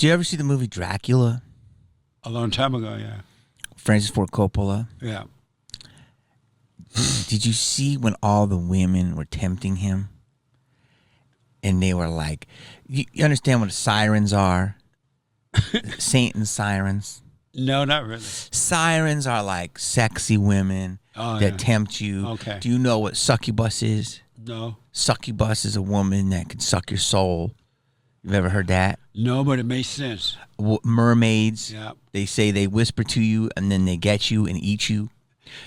Did you ever see the movie Dracula? A long time ago, yeah. Francis Ford Coppola. Yeah. Did you see when all the women were tempting him? And they were like, you understand what sirens are? Satan's sirens. No, not really. Sirens are like sexy women that tempt you. Okay. Do you know what succubus is? No. Succubus is a woman that can suck your soul. You've ever heard that? No, but it makes sense. Mermaids. Yeah. They say they whisper to you and then they get you and eat you.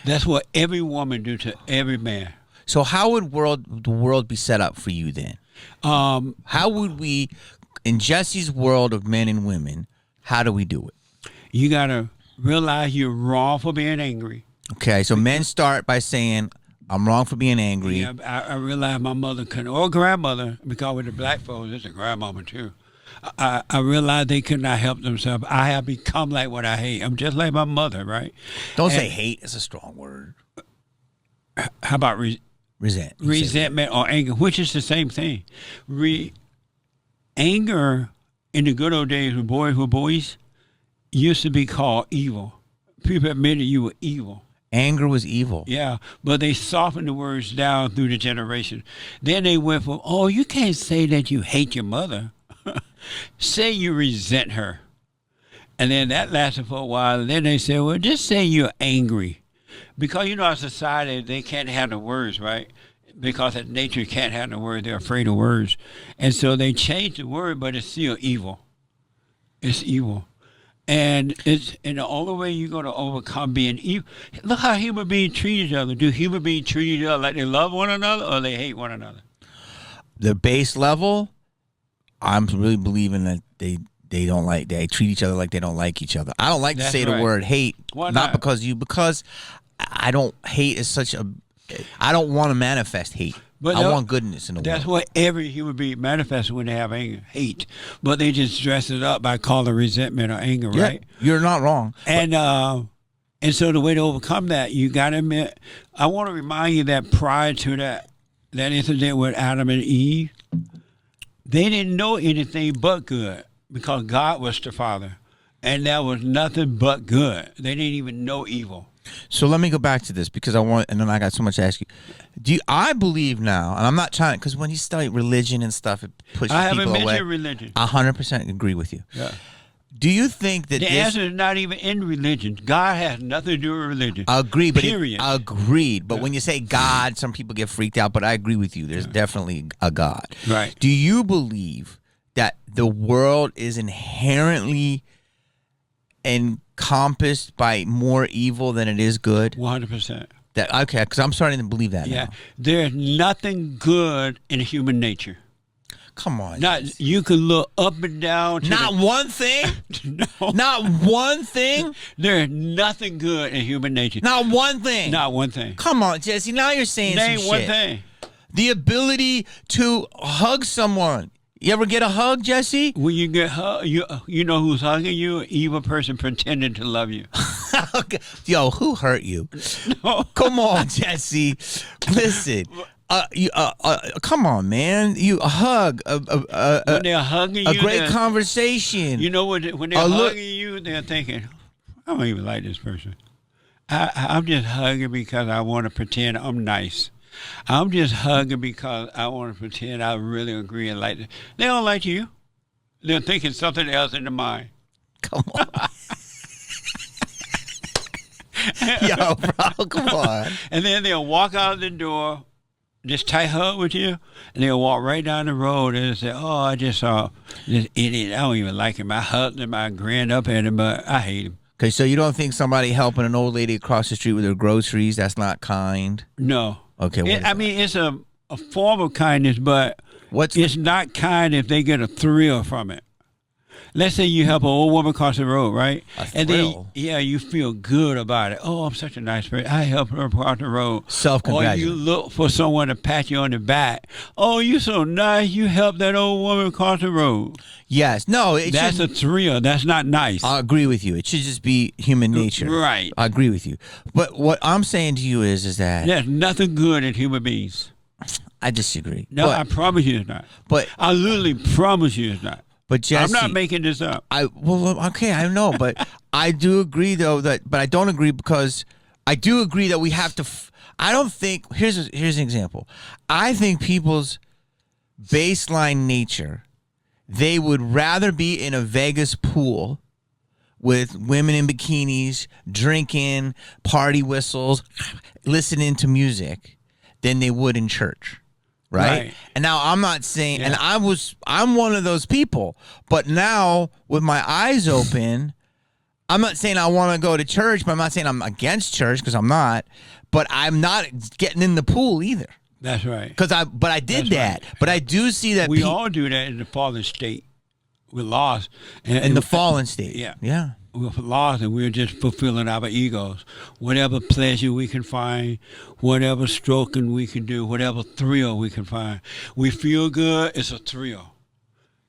That's what every woman do to every man. So how would the world be set up for you then? How would we, in Jesse's world of men and women, how do we do it? You got to realize you're wrong for being angry. Okay, so men start by saying, I'm wrong for being angry. Yeah, I realized my mother couldn't, or grandmother, because with the black folks, it's a grandmama too. I realized they could not help themselves. I have become like what I hate. I'm just like my mother, right? Don't say hate. It's a strong word. How about resentment or anger, which is the same thing. Anger in the good old days when boys were boys used to be called evil. People admitted you were evil. Anger was evil. Yeah, but they softened the words down through the generation. Then they went from, oh, you can't say that you hate your mother. Say you resent her. And then that lasted for a while. And then they said, well, just say you're angry. Because, you know, our society, they can't have the words, right? Because nature can't have the words. They're afraid of words. And so they changed the word, but it's still evil. It's evil. And the only way you're going to overcome being evil. Look how human beings treat each other. Do human beings treat each other like they love one another or they hate one another? The base level, I'm really believing that they treat each other like they don't like each other. I don't like to say the word hate. Why not? Because I don't hate is such a, I don't want to manifest hate. But I want goodness in the world. That's what every human being manifests when they have anger, hate. But they just dress it up by calling resentment or anger, right? You're not wrong. And so the way to overcome that, you got to admit, I want to remind you that prior to that incident with Adam and Eve, they didn't know anything but good because God was the Father. And there was nothing but good. They didn't even know evil. So let me go back to this because and then I got so much to ask you. I believe now, and I'm not trying, because when you study religion and stuff, it pushes people away. I haven't mentioned religion. 100% agree with you. Yeah. Do you think that the answer is not even in religion? God has nothing to do with religion. Agreed. Period. Agreed. But when you say God, some people get freaked out, but I agree with you. There's definitely a God. Right. Do you believe that the world is inherently encompassed by more evil than it is good? 100%. Okay, because I'm starting to believe that now. There's nothing good in human nature. Come on. You can look up and down. One thing? No. Not one thing? There's nothing good in human nature. Not one thing? Not one thing. Come on, Jesse. Now you're saying some shit. Name one thing. The ability to hug someone. You ever get a hug, Jesse? When you get hugged, you know who's hugging you? An evil person pretending to love you. Yo, who hurt you? No. Come on, Jesse. Listen. Come on, man. You hug. When they're hugging you, a great conversation. You know, when they're hugging you, they're thinking, I don't even like this person. I'm just hugging because I want to pretend I'm nice. I'm just hugging because I want to pretend I really agree and like it. They don't like you. They're thinking something else in their mind. Come on. Yo, bro, come on. And then they'll walk out the door, just tight hug with you, and they'll walk right down the road and say, oh, I just saw this idiot. I don't even like him. I hugged him. I grinned up at him, but I hate him. Okay, so you don't think somebody helping an old lady across the street with her groceries, that's not kind? No. Okay. It's a form of kindness, but it's not kind if they get a thrill from it. Let's say you help an old woman cross the road, right? And then, you feel good about it. Oh, I'm such a nice person. I helped her cross the road. Self-congratulation. Or you look for someone to pat you on the back. Oh, you so nice. You helped that old woman cross the road. Yes. No. That's a thrill. That's not nice. I agree with you. It should just be human nature. Right. I agree with you. But what I'm saying to you is that there's nothing good in human beings. I disagree. No, I promise you it's not. But I literally promise you it's not. But Jesse, I'm not making this up. Okay, I know, but I do agree though but I don't agree because I do agree that we have to. I don't think here's an example. I think people's baseline nature, they would rather be in a Vegas pool with women in bikinis, drinking, party whistles, listening to music, than they would in church. Right? And now I'm not saying, and I'm one of those people, but now with my eyes open, I'm not saying I want to go to church, but I'm not saying I'm against church because I'm not, but I'm not getting in the pool either. That's right. But I did that. Right. But I do see that we all do that in the fallen state. We're lost. In the fallen state. Yeah. Yeah. We're lost and we're just fulfilling our egos. Whatever pleasure we can find, whatever stroking we can do, whatever thrill we can find. We feel good, it's a thrill.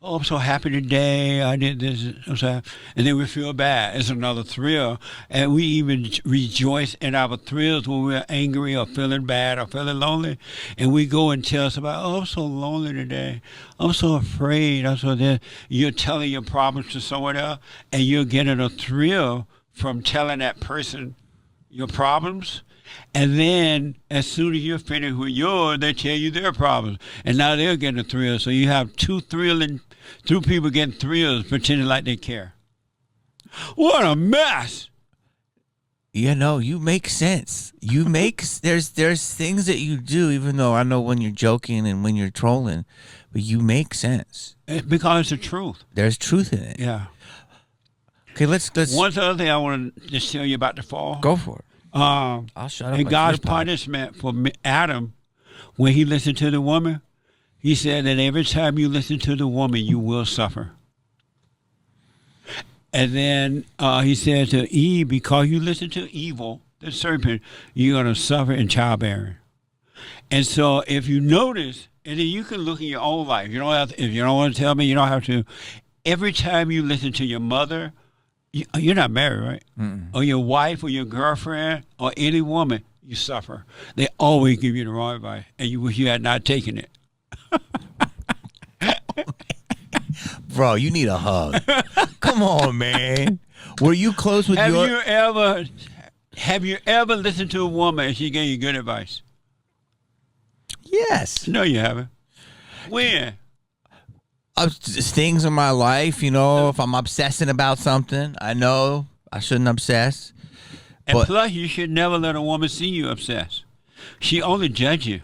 Oh, I'm so happy today, I did this. I'm so happy. And then we feel bad, it's another thrill. And we even rejoice in our thrills when we're angry or feeling bad or feeling lonely. And we go and tell somebody, oh, I'm so lonely today. I'm so afraid. I'm so this. You're telling your problems to someone else, and you're getting a thrill from telling that person your problems. And then as soon as you're finished with yours, they tell you their problems. And now they're getting a thrill. So you have two people getting thrills pretending like they care. What a mess. You know, you make sense. You make there's things that you do, even though I know when you're joking and when you're trolling, but you make sense. Because it's the truth. There's truth in it. Yeah. Okay, let's one other thing I want to just tell you about the fall. Go for it. I'll shut up. And God's punishment for Adam, when he listened to the woman, he said that every time you listen to the woman, you will suffer. And then he said to Eve, because you listen to evil, the serpent, you're going to suffer in childbearing. And so if you notice, and then you can look in your own life. You don't have to, if you don't want to tell me, you don't have to. Every time you listen to your mother, you're not married, right? Mm-mm. Or your wife or your girlfriend or any woman, you suffer. They always give you the wrong advice, and you wish you had not taken it. Bro, you need a hug. Come on, man. Were you close with Have you ever listened to a woman and she gave you good advice? Yes. No, you haven't. When? Things in my life, you know, if I'm obsessing about something, I know I shouldn't obsess. And plus, you should never let a woman see you obsess. She only judge you.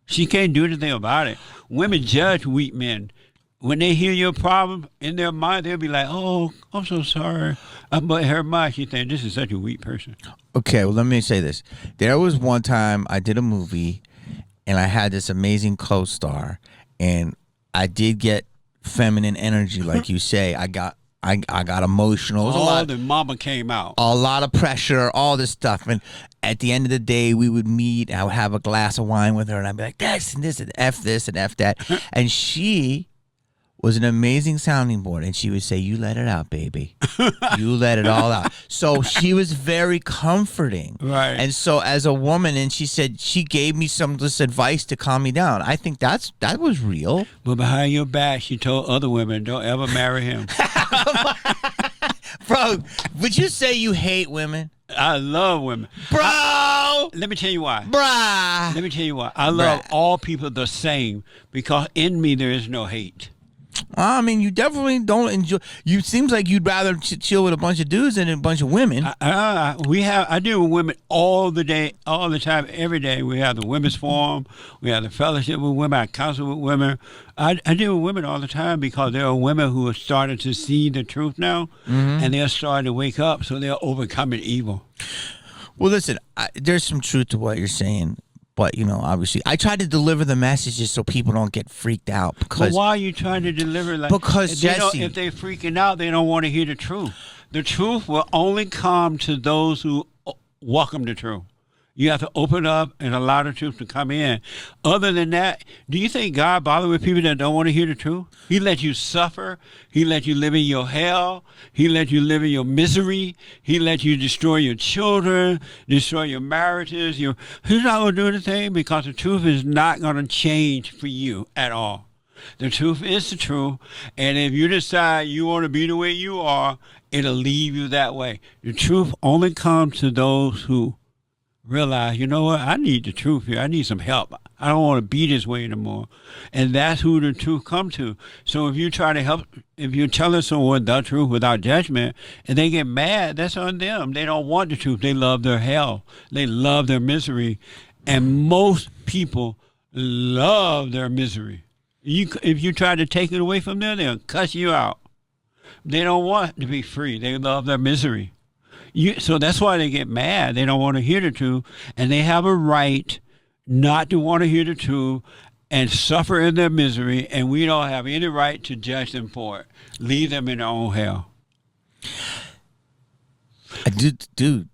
She can't do anything about it. Women judge weak men. When they hear your problem, in their mind, they'll be like, oh, I'm so sorry. But in her mind, she thinks, this is such a weak person. Okay, well, let me say this. There was one time I did a movie, and I had this amazing co-star, and I did get feminine energy, like you say. I got emotional. All the mama came out. A lot of pressure, all this stuff. And at the end of the day, we would meet. I would have a glass of wine with her, and I'd be like, this and this and F this and F that. And she was an amazing sounding board, and she would say, you let it out, baby. You let it all out. So she was very comforting. Right. And so as a woman, and she said, she gave me some of this advice to calm me down. I think that was real. But behind your back, she told other women, don't ever marry him. Bro, would you say you hate women? I love women. Bro! Let me tell you why. Bruh! Let me tell you why. I love all people the same, because in me there is no hate. I mean, you definitely don't enjoy. You seems like you'd rather chill with a bunch of dudes than a bunch of women. I deal with women all the time, every day. We have the women's forum. We have the fellowship with women. I counsel with women. I deal with women all the time because there are women who are starting to see the truth now, and they're starting to wake up, so they're overcoming evil. Well, listen, there's some truth to what you're saying. But, you know, obviously, I try to deliver the messages so people don't get freaked out. Because, but why are you trying to deliver it? Because, Jesse, if they're freaking out, they don't want to hear the truth. The truth will only come to those who welcome the truth. You have to open up and allow the truth to come in. Other than that, do you think God bothers with people that don't want to hear the truth? He let you suffer. He let you live in your hell. He let you live in your misery. He let you destroy your children, destroy your marriages. He's not going to do anything because the truth is not going to change for you at all. The truth is the truth. And if you decide you want to be the way you are, it'll leave you that way. The truth only comes to those who realize, you know what, I need the truth here. I need some help. I don't want to be this way anymore. And that's who the truth comes to. So if you try to help, if you're telling someone the truth without judgment and they get mad, that's on them. They don't want the truth. They love their hell. They love their misery. And most people love their misery. If you try to take it away from them, they'll cuss you out. They don't want to be free. They love their misery. So that's why they get mad. They don't want to hear the truth, and they have a right not to want to hear the truth and suffer in their misery, and we don't have any right to judge them for it. Leave them in their own hell. Dude,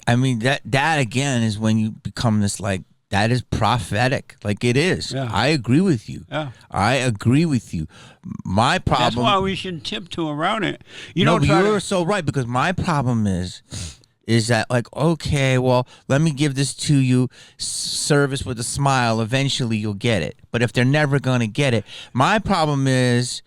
I mean, that again is when you become this, like, that is prophetic. Like, it is. Yeah. I agree with you. Yeah. I agree with you. My problem... That's why we shouldn't tiptoe around it. You're so right, because my problem is that, like, okay, well, let me give this to you, service with a smile. Eventually you'll get it. But if they're never going to get it, my problem is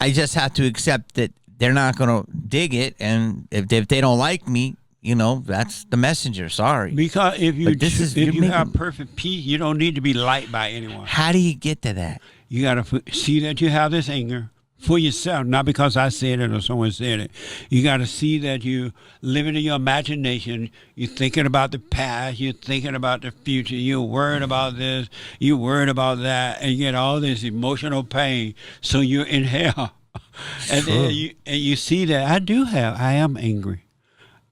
I just have to accept that they're not going to dig it. And if they don't like me, you know, that's the messenger. Sorry. Because if you have perfect peace, you don't need to be liked by anyone. How do you get to that? You got to see that you have this anger for yourself, not because I said it or someone said it. You got to see that you living in your imagination. You're thinking about the past. You're thinking about the future. You're worried about this. You're worried about that. And you get all this emotional pain. So you're in hell. And then you see that I am angry.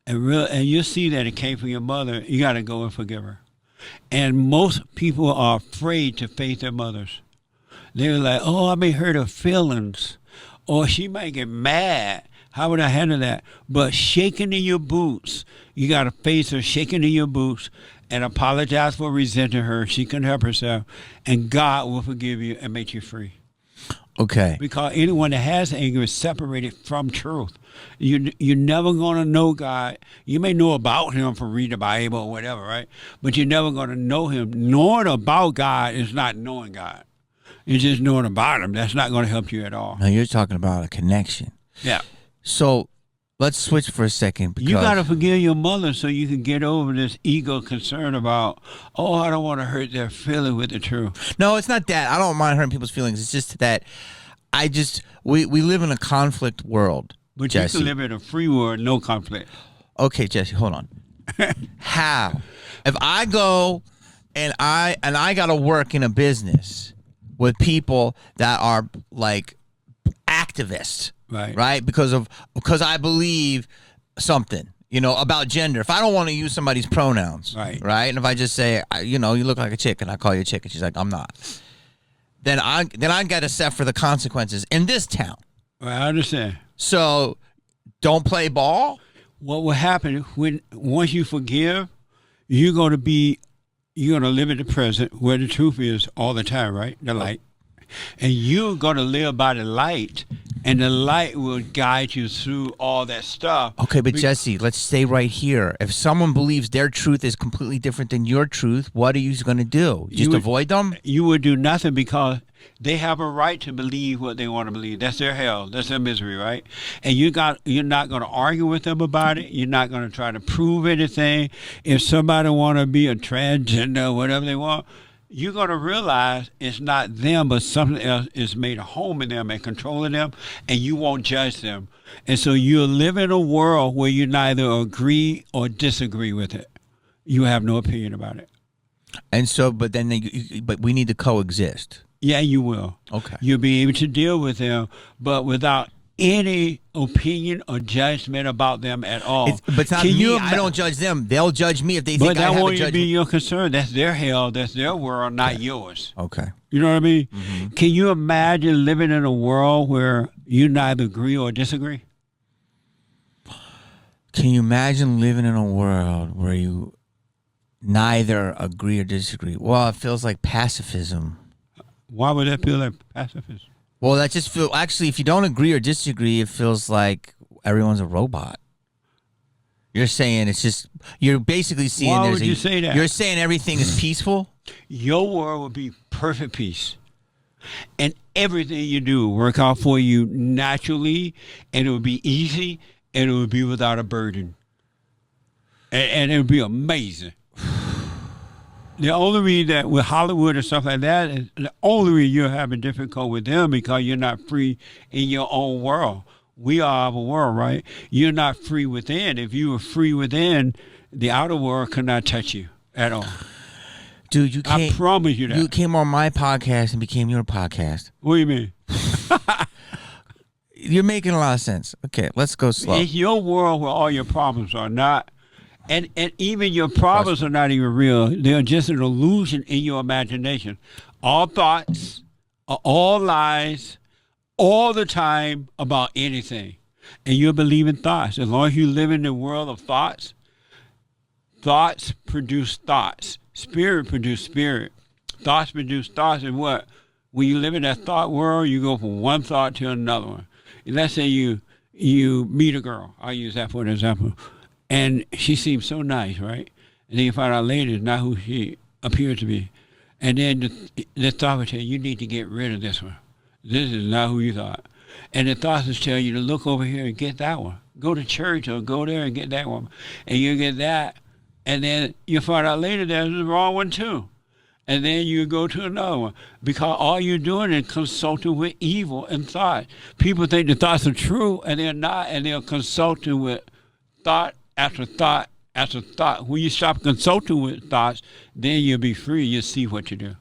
And you see that it came from your mother. You got to go and forgive her. And most people are afraid to face their mothers. They're like, oh, I may hurt her feelings. Or she might get mad. How would I handle that? But shaking in your boots, you got to face her shaking in your boots and apologize for resenting her. She can help herself. And God will forgive you and make you free. Okay. Because anyone that has anger is separated from truth. You're never going to know God. You may know about him from reading the Bible or whatever, right? But you're never going to know him. Knowing about God is not knowing God. It's just knowing about him. That's not going to help you at all. Now, you're talking about a connection. Yeah. So let's switch for a second. You got to forgive your mother so you can get over this ego concern about, oh, I don't want to hurt their feeling with the truth. No, it's not that. I don't mind hurting people's feelings. It's just that we live in a conflict world. But Jesse, you can live in a free world, no conflict. Okay, Jesse, hold on. How? If I go and I got to work in a business with people that are like activists, right? Because I believe something, you know, about gender. If I don't want to use somebody's pronouns, right? And if I just say, you know, you look like a chick, and I call you a chick, and she's like, I'm not. Then I got to suffer the consequences in this town. I understand. So, don't play ball. What will happen once you forgive, you're going to live in the present where the truth is all the time, right? The light. And you're going to live by the light, and the light will guide you through all that stuff. Okay, but Jesse, let's stay right here. If someone believes their truth is completely different than your truth, what are you going to do? Just avoid them? You would do nothing because they have a right to believe what they want to believe. That's their hell. That's their misery, right? And you're not going to argue with them about it. You're not going to try to prove anything. If somebody want to be a transgender, whatever they want, you're going to realize it's not them, but something else is made a home in them and controlling them, and you won't judge them. And so you'll live in a world where you neither agree or disagree with it. You have no opinion about it. And so, but we need to coexist. Yeah, you will. Okay. You'll be able to deal with them, but without any opinion or judgment about them at all. But it's not me. I don't judge them. They'll judge me if they think I have a judgment. But that won't be your concern. That's their hell. That's their world, not yours. Okay. You know what I mean? Mm-hmm. Can you imagine living in a world where you neither agree or disagree? Can you imagine living in a world where you neither agree or disagree? Well, it feels like pacifism. Why would that feel like pacifism? Well, that just feels... Actually, if you don't agree or disagree, it feels like everyone's a robot. You're saying it's just... You're basically seeing... Why would you say that? You're saying everything is peaceful? Your world would be perfect peace. And everything you do will work out for you naturally, and it will be easy, and it will be without a burden. And it will be amazing. The only reason that with Hollywood or stuff like that is the only reason you're having difficulty with them because you're not free in your own world. We are our world, right? You're not free within. If you were free within, the outer world could not touch you at all. Dude, I promise you that. You came on my podcast and became your podcast. What do you mean? You're making a lot of sense. Okay, let's go slow. It's your world where all your problems are not. And even your problems are not even real. They're just an illusion in your imagination. All thoughts are all lies all the time about anything. And you believe in thoughts. As long as you live in the world of thoughts, thoughts produce thoughts. Spirit produce spirit. Thoughts produce thoughts. And what? When you live in that thought world, you go from one thought to another one. Let's say you meet a girl. I'll use that for an example. And she seems so nice, right? And then you find out later it's not who she appears to be. And then the thought would tell you need to get rid of this one. This is not who you thought. And the thoughts would tell you to look over here and get that one. Go to church or go there and get that one. And you get that. And then you find out later there's the wrong one too. And then you go to another one. Because all you're doing is consulting with evil and thought. People think the thoughts are true and they're not. And they're consulting with thought after thought after thought. When you stop consulting with thoughts, then you'll be free. You'll see what you do.